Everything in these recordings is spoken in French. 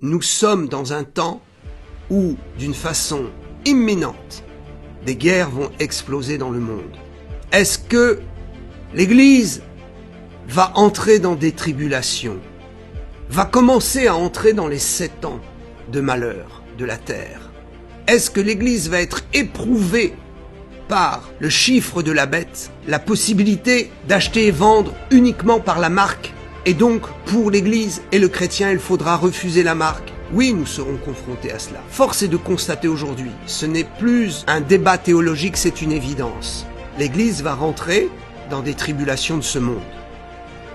Nous sommes dans un temps où, d'une façon imminente, des guerres vont exploser dans le monde. Est-ce que l'Église va entrer dans des tribulations, va commencer à entrer dans les 7 ans de malheur de la terre? Est-ce que l'Église va être éprouvée par le chiffre de la bête, la possibilité d'acheter et vendre uniquement par la marque? Et donc, pour l'Église et le chrétien, il faudra refuser la marque. Oui, nous serons confrontés à cela. Force est de constater aujourd'hui, ce n'est plus un débat théologique, c'est une évidence. L'Église va rentrer dans des tribulations de ce monde.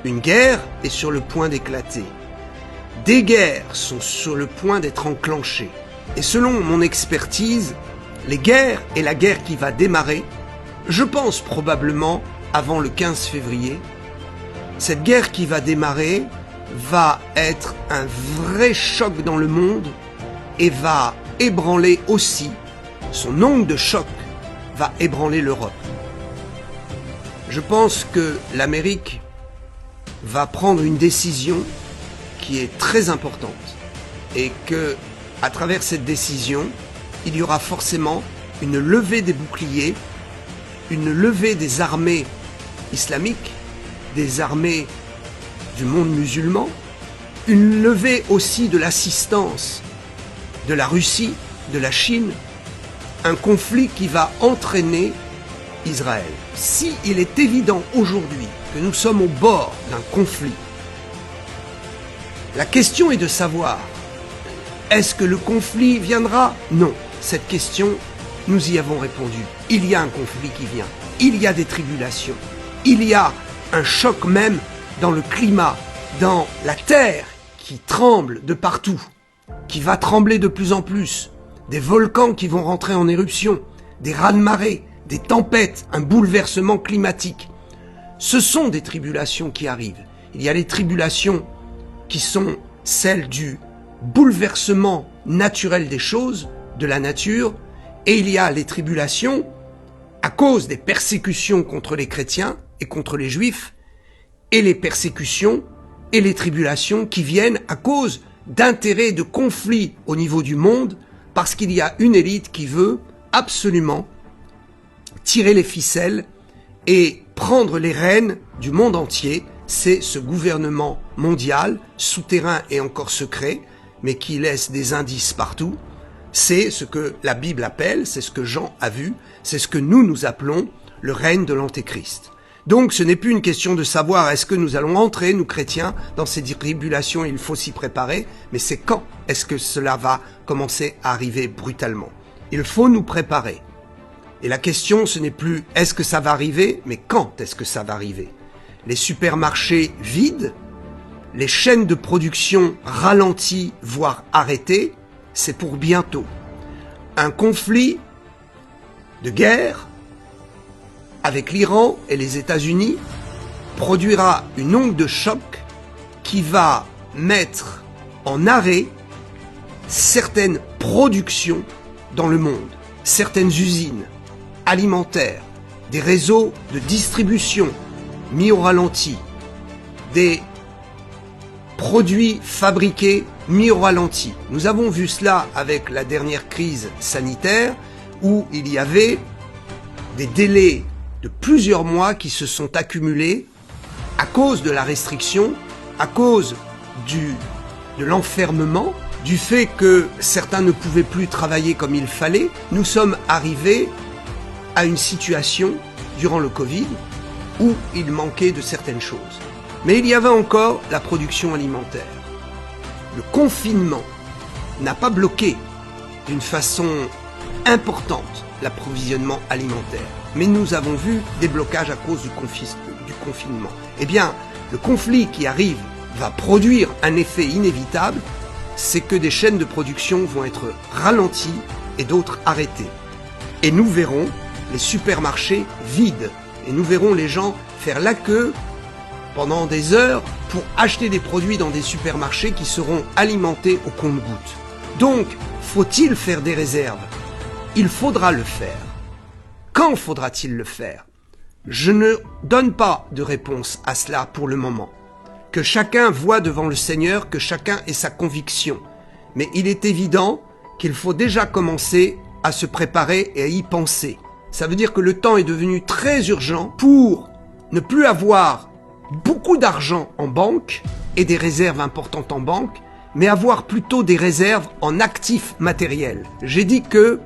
Une guerre est sur le point d'éclater. Des guerres sont sur le point d'être enclenchées. Et selon mon expertise, les guerres et la guerre qui va démarrer, je pense probablement avant le 15 février, cette guerre qui va démarrer va être un vrai choc dans le monde et va ébranler aussi, son onde de choc va ébranler l'Europe. Je pense que l'Amérique va prendre une décision qui est très importante et que, à travers cette décision, il y aura forcément une levée des boucliers, une levée des armées islamiques, des armées du monde musulman, une levée aussi de l'assistance de la Russie, de la Chine, un conflit qui va entraîner Israël. Si il est évident aujourd'hui que nous sommes au bord d'un conflit, la question est de savoir, est-ce que le conflit viendra? Non. Cette question, nous y avons répondu. Il y a un conflit qui vient. Il y a des tribulations. Il y a un choc même dans le climat, dans la terre qui tremble de partout, qui va trembler de plus en plus, des volcans qui vont rentrer en éruption, des raz-de-marée, des tempêtes, un bouleversement climatique. Ce sont des tribulations qui arrivent. Il y a les tribulations qui sont celles du bouleversement naturel des choses, de la nature, et il y a les tribulations à cause des persécutions contre les chrétiens et contre les juifs, et les persécutions et les tribulations qui viennent à cause d'intérêts, de conflits au niveau du monde, parce qu'il y a une élite qui veut absolument tirer les ficelles et prendre les rênes du monde entier. C'est ce gouvernement mondial, souterrain et encore secret, mais qui laisse des indices partout. C'est ce que la Bible appelle, c'est ce que Jean a vu, c'est ce que nous appelons le règne de l'Antéchrist. Donc ce n'est plus une question de savoir est-ce que nous allons entrer, nous chrétiens, dans ces tribulations, il faut s'y préparer, mais c'est quand est-ce que cela va commencer à arriver brutalement. Il faut nous préparer. Et la question, ce n'est plus est-ce que ça va arriver, mais quand est-ce que ça va arriver. Les supermarchés vides, les chaînes de production ralenties, voire arrêtées, c'est pour bientôt. Un conflit de guerre avec l'Iran et les États-Unis produira une onde de choc qui va mettre en arrêt certaines productions dans le monde, certaines usines alimentaires, des réseaux de distribution mis au ralenti, des produits fabriqués mis au ralenti. Nous avons vu cela avec la dernière crise sanitaire où il y avait des délais de plusieurs mois qui se sont accumulés à cause de la restriction, à cause de l'enfermement, du fait que certains ne pouvaient plus travailler comme il fallait. Nous sommes arrivés à une situation, durant le Covid, où il manquait de certaines choses. Mais il y avait encore la production alimentaire. Le confinement n'a pas bloqué d'une façon importante l'approvisionnement alimentaire. Mais nous avons vu des blocages à cause du confinement. Eh bien, le conflit qui arrive va produire un effet inévitable, c'est que des chaînes de production vont être ralenties et d'autres arrêtées. Et nous verrons les supermarchés vides. Et nous verrons les gens faire la queue pendant des heures pour acheter des produits dans des supermarchés qui seront alimentés au compte-gouttes. Donc, faut-il faire des réserves? Il faudra le faire. Quand faudra-t-il le faire? Je ne donne pas de réponse à cela pour le moment. Que chacun voit devant le Seigneur, que chacun ait sa conviction. mais il est évident qu'il faut déjà commencer à se préparer et à y penser. Ça veut dire que le temps est devenu très urgent pour ne plus avoir beaucoup d'argent en banque et des réserves importantes en banque, mais avoir plutôt des réserves en actifs matériels. J'ai dit que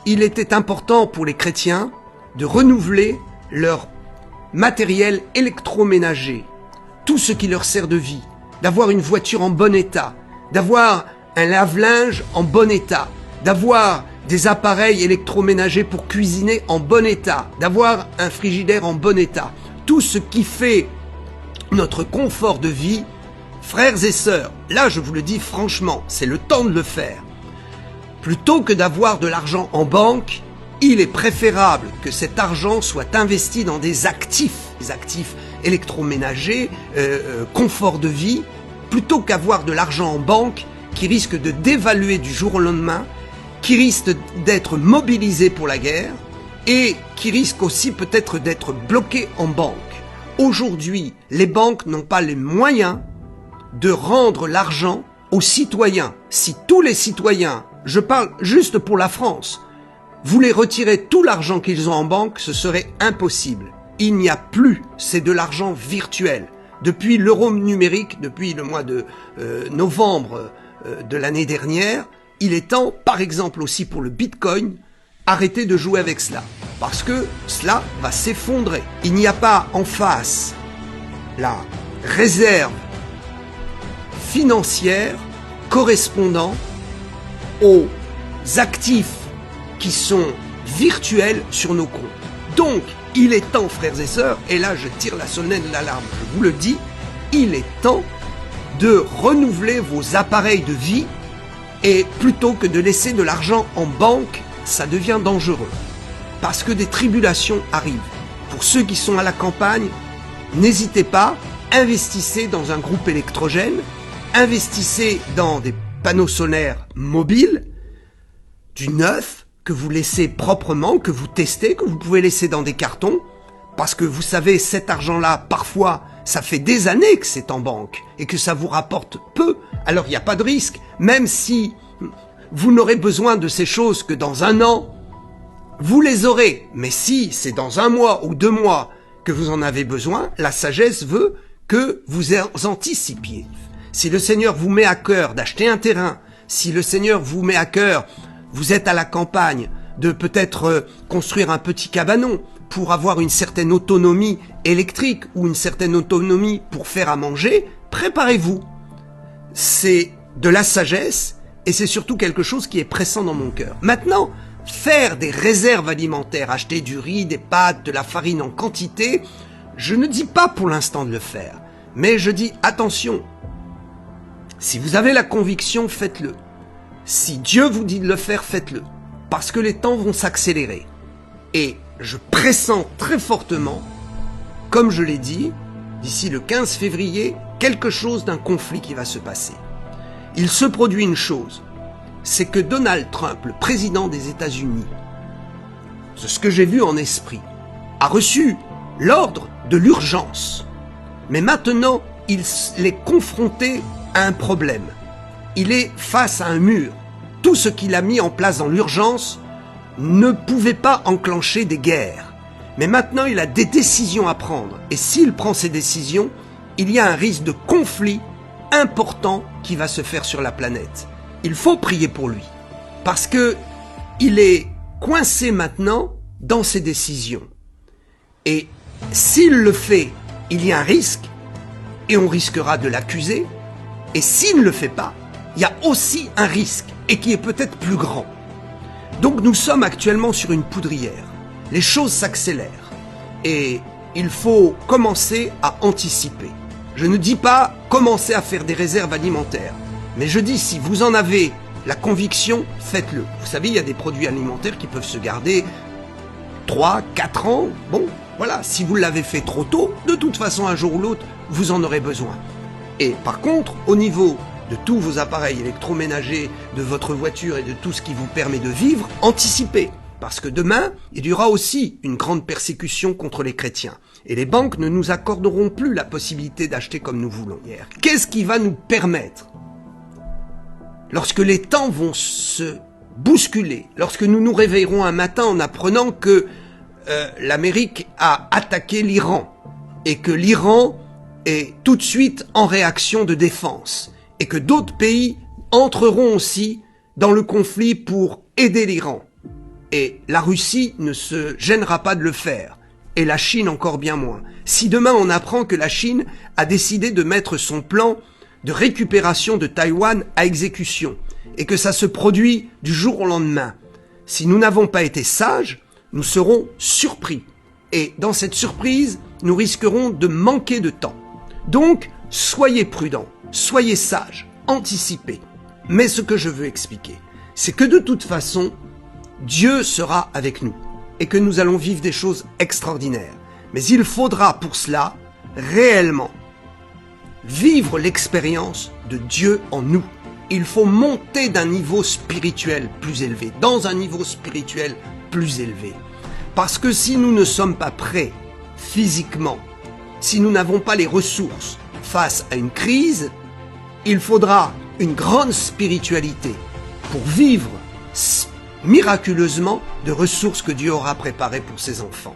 il était important pour les chrétiens de renouveler leur matériel électroménager, tout ce qui leur sert de vie, d'avoir une voiture en bon état, d'avoir un lave-linge en bon état, d'avoir des appareils électroménagers pour cuisiner en bon état, d'avoir un frigidaire en bon état. Tout ce qui fait notre confort de vie, frères et sœurs, là je vous le dis franchement, c'est le temps de le faire. Plutôt que d'avoir de l'argent en banque, il est préférable que cet argent soit investi dans des actifs électroménagers, confort de vie, plutôt qu'avoir de l'argent en banque qui risque de dévaluer du jour au lendemain, qui risque d'être mobilisé pour la guerre et qui risque aussi peut-être d'être bloqué en banque. Aujourd'hui, les banques n'ont pas les moyens de rendre l'argent aux citoyens. Si tous les citoyens, je parle juste pour la France, voulaient retirer tout l'argent qu'ils ont en banque, ce serait impossible. Il n'y a plus, c'est de l'argent virtuel. Depuis l'euro numérique, depuis le mois de novembre de l'année dernière, il est temps, par exemple aussi pour le Bitcoin, arrêter de jouer avec cela. Parce que cela va s'effondrer. Il n'y a pas en face la réserve financière correspondant aux actifs qui sont virtuels sur nos comptes. Donc, il est temps, frères et sœurs, et là je tire la sonnette d'alarme, je vous le dis, il est temps de renouveler vos appareils de vie et plutôt que de laisser de l'argent en banque, ça devient dangereux. Parce que des tribulations arrivent. Pour ceux qui sont à la campagne, n'hésitez pas, investissez dans un groupe électrogène, investissez dans des panneaux solaires mobiles, du neuf, que vous laissez proprement, que vous testez, que vous pouvez laisser dans des cartons, parce que vous savez, cet argent-là, parfois, ça fait des années que c'est en banque et que ça vous rapporte peu, alors il n'y a pas de risque, même si vous n'aurez besoin de ces choses que dans un an, vous les aurez. Mais si c'est dans un mois ou 2 mois que vous en avez besoin, la sagesse veut que vous anticipiez. Si le Seigneur vous met à cœur d'acheter un terrain, si le Seigneur vous met à cœur, vous êtes à la campagne, de peut-être construire un petit cabanon pour avoir une certaine autonomie électrique ou une certaine autonomie pour faire à manger, préparez-vous. C'est de la sagesse et c'est surtout quelque chose qui est pressant dans mon cœur. Maintenant, faire des réserves alimentaires, acheter du riz, des pâtes, de la farine en quantité, je ne dis pas pour l'instant de le faire, mais je dis attention. Si vous avez la conviction, faites-le. Si Dieu vous dit de le faire, faites-le. Parce que les temps vont s'accélérer. Et je pressens très fortement, comme je l'ai dit, d'ici le 15 février, quelque chose d'un conflit qui va se passer. Il se produit une chose, c'est que Donald Trump, le président des États-Unis, c'est ce que j'ai vu en esprit, a reçu l'ordre de l'urgence. Mais maintenant, il est confronté à un problème. Il est face à un mur. Tout ce qu'il a mis en place dans l'urgence ne pouvait pas enclencher des guerres. Mais maintenant, il a des décisions à prendre. Et s'il prend ces décisions, il y a un risque de conflit important qui va se faire sur la planète. Il faut prier pour lui. Parce que il est coincé maintenant dans ses décisions. Et s'il le fait, il y a un risque, et on risquera de l'accuser. Et s'il ne le fait pas, il y a aussi un risque, et qui est peut-être plus grand. Donc nous sommes actuellement sur une poudrière. Les choses s'accélèrent. Et il faut commencer à anticiper. Je ne dis pas commencer à faire des réserves alimentaires. Mais je dis, si vous en avez la conviction, faites-le. Vous savez, il y a des produits alimentaires qui peuvent se garder 3, 4 ans. Bon, voilà, si vous l'avez fait trop tôt, de toute façon, un jour ou l'autre, vous en aurez besoin. Et par contre, au niveau de tous vos appareils électroménagers, de votre voiture et de tout ce qui vous permet de vivre, anticipez. Parce que demain, il y aura aussi une grande persécution contre les chrétiens. Et les banques ne nous accorderont plus la possibilité d'acheter comme nous voulons. Qu'est-ce qui va nous permettre lorsque les temps vont se bousculer, lorsque nous nous réveillerons un matin en apprenant que l'Amérique a attaqué l'Iran et que l'Iran est tout de suite en réaction de défense et que d'autres pays entreront aussi dans le conflit pour aider l'Iran. Et la Russie ne se gênera pas de le faire, et la Chine encore bien moins. Si demain on apprend que la Chine a décidé de mettre son plan de récupération de Taïwan à exécution, et que ça se produit du jour au lendemain, si nous n'avons pas été sages, nous serons surpris. Et dans cette surprise, nous risquerons de manquer de temps. Donc, soyez prudents, soyez sages, anticipez. Mais ce que je veux expliquer, c'est que de toute façon, Dieu sera avec nous et que nous allons vivre des choses extraordinaires. Mais il faudra pour cela réellement vivre l'expérience de Dieu en nous. Il faut monter d'un niveau spirituel plus élevé, dans un niveau spirituel plus élevé. Parce que si nous ne sommes pas prêts physiquement, si nous n'avons pas les ressources face à une crise, il faudra une grande spiritualité pour vivre miraculeusement de ressources que Dieu aura préparées pour ses enfants.